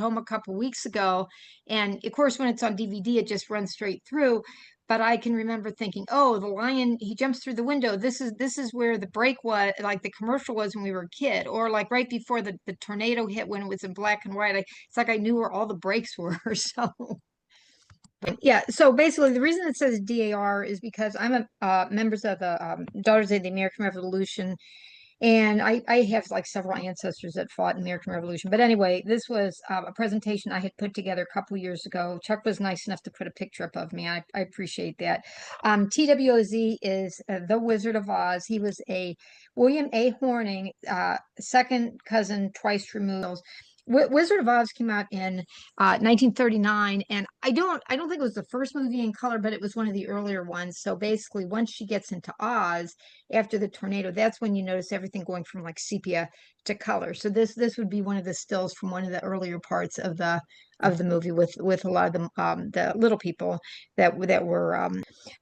home a couple weeks ago, and of course, when it's on DVD, it just runs straight through. But I can remember thinking, oh, the lion, he jumps through the window. This is where the break was, like the commercial was when we were a kid, or like right before the tornado hit when it was in black and white. It's like I knew where all the breaks were. So yeah, so basically the reason it says DAR is because I'm a members of the Daughters of the American Revolution, and I have like several ancestors that fought in the American Revolution. But anyway, this was a presentation I had put together a couple years ago. Chuck was nice enough to put a picture up of me. I appreciate that. TWOZ is the Wizard of Oz. He was a William A. Horning, second cousin, twice removed. Wizard of Oz came out in 1939, and I don't think it was the first movie in color, but it was one of the earlier ones. So basically, once she gets into Oz after the tornado, that's when you notice everything going from like sepia to color. So this would be one of the stills from one of the earlier parts of the movie with a lot of the little people that were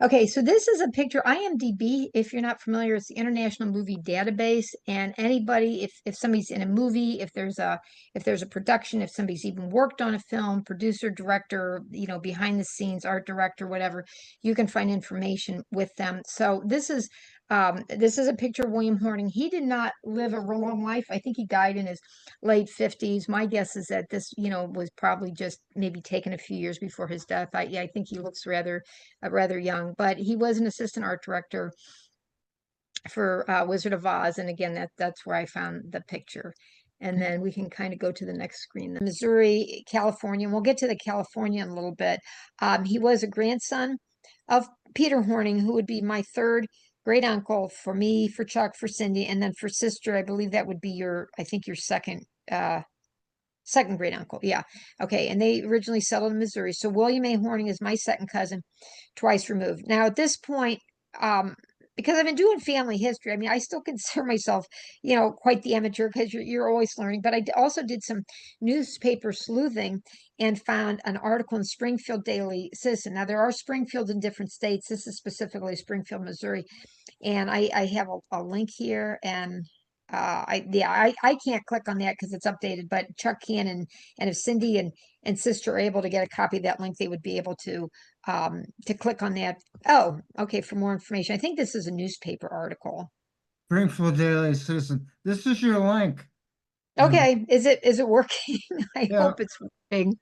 okay. So this is a picture. IMDb, if you're not familiar, it's the International Movie Database, and anybody, if somebody's in a movie, if there's a production, if somebody's even worked on a film, producer, director, behind the scenes, art director, whatever, you can find information with them. So this is a picture of William Horning. He did not live a real long life. I think he died in his late 50s. My guess is that this, was probably just maybe taken a few years before his death. I think he looks rather young, but he was an assistant art director for Wizard of Oz. And again, that's where I found the picture. And then we can kind of go to the next screen. The Missouri, California, and we'll get to the California in a little bit. He was a grandson of Peter Horning, who would be my third great uncle for me, for Chuck, for Cindy, and then for sister, I believe that would be I think your second great uncle. Yeah. Okay. And they originally settled in Missouri. So William A. Horning is my second cousin, twice removed. Now, at this point, because I've been doing family history, I mean, I still consider myself, quite the amateur because you're always learning. But I also did some newspaper sleuthing and found an article in Springfield Daily Citizen. Now, there are Springfields in different states. This is specifically Springfield, Missouri. And I have a link here, and I can't click on that because it's updated, but Chuck can, and if Cindy and sister are able to get a copy of that link, they would be able to click on that. Oh, okay, for more information. I think this is a newspaper article. Springfield Daily Citizen. This is your link. And Okay, is it working? I yeah, hope it's working.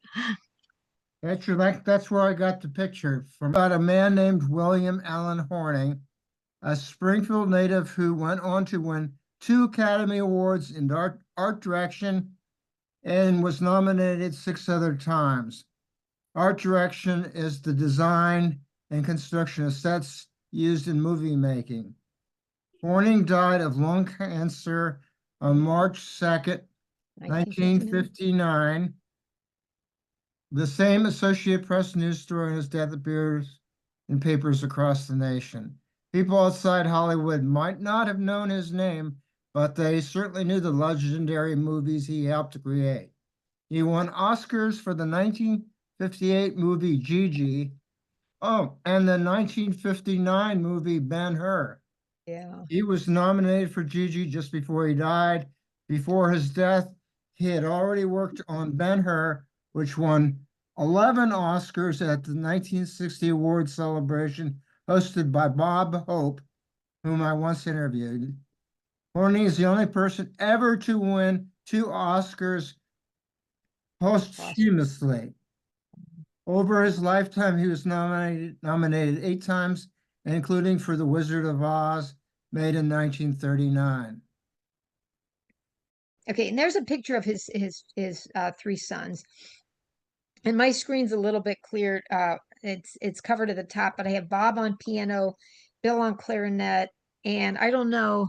that's your link. That's where I got the picture from. About a man named William Allen Horning, a Springfield native who went on to win 2 Academy Awards in art direction and was nominated 6 other times. Art direction is the design and construction of sets used in movie making. Horning died of lung cancer on March 2nd, 1959. The same Associated Press news story on his death appears in papers across the nation. People outside Hollywood might not have known his name, but they certainly knew the legendary movies he helped to create. He won Oscars for the 1958 movie Gigi, and the 1959 movie Ben-Hur. Yeah. He was nominated for Gigi just before he died. Before his death, he had already worked on Ben-Hur, which won 11 Oscars at the 1960 award celebration hosted by Bob Hope, whom I once interviewed. Horning is the only person ever to win 2 Oscars posthumously. Over his lifetime, he was nominated 8 times, including for The Wizard of Oz, made in 1939. Okay, and there's a picture of his three sons. And my screen's a little bit cleared. It's covered at the top, but I have Bob on piano, Bill on clarinet, and I don't know.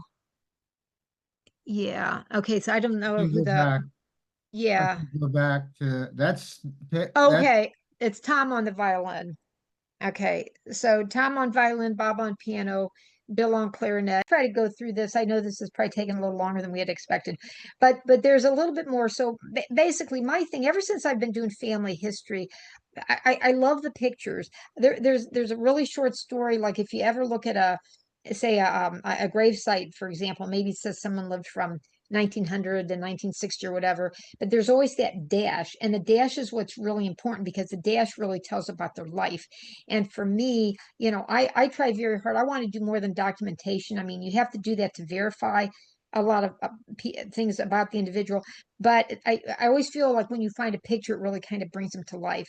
Yeah. Okay, so I don't know You who go back. I yeah. can go back to that. Okay, it's Tom on the violin. Okay, so Tom on violin, Bob on piano, Bill on clarinet. Try to go through this. I know this is probably taking a little longer than we had expected, but there's a little bit more. So basically, my thing ever since I've been doing family history, I love the pictures. There's a really short story. Like if you ever look at a say a grave site, for example, maybe it says someone lived from 1900 to 1960 or whatever, but there's always that dash, and the dash is what's really important because the dash really tells about their life. And for me, I try very hard. I want to do more than documentation. I mean, you have to do that to verify a lot of things about the individual, but I always feel like when you find a picture, it really kind of brings them to life.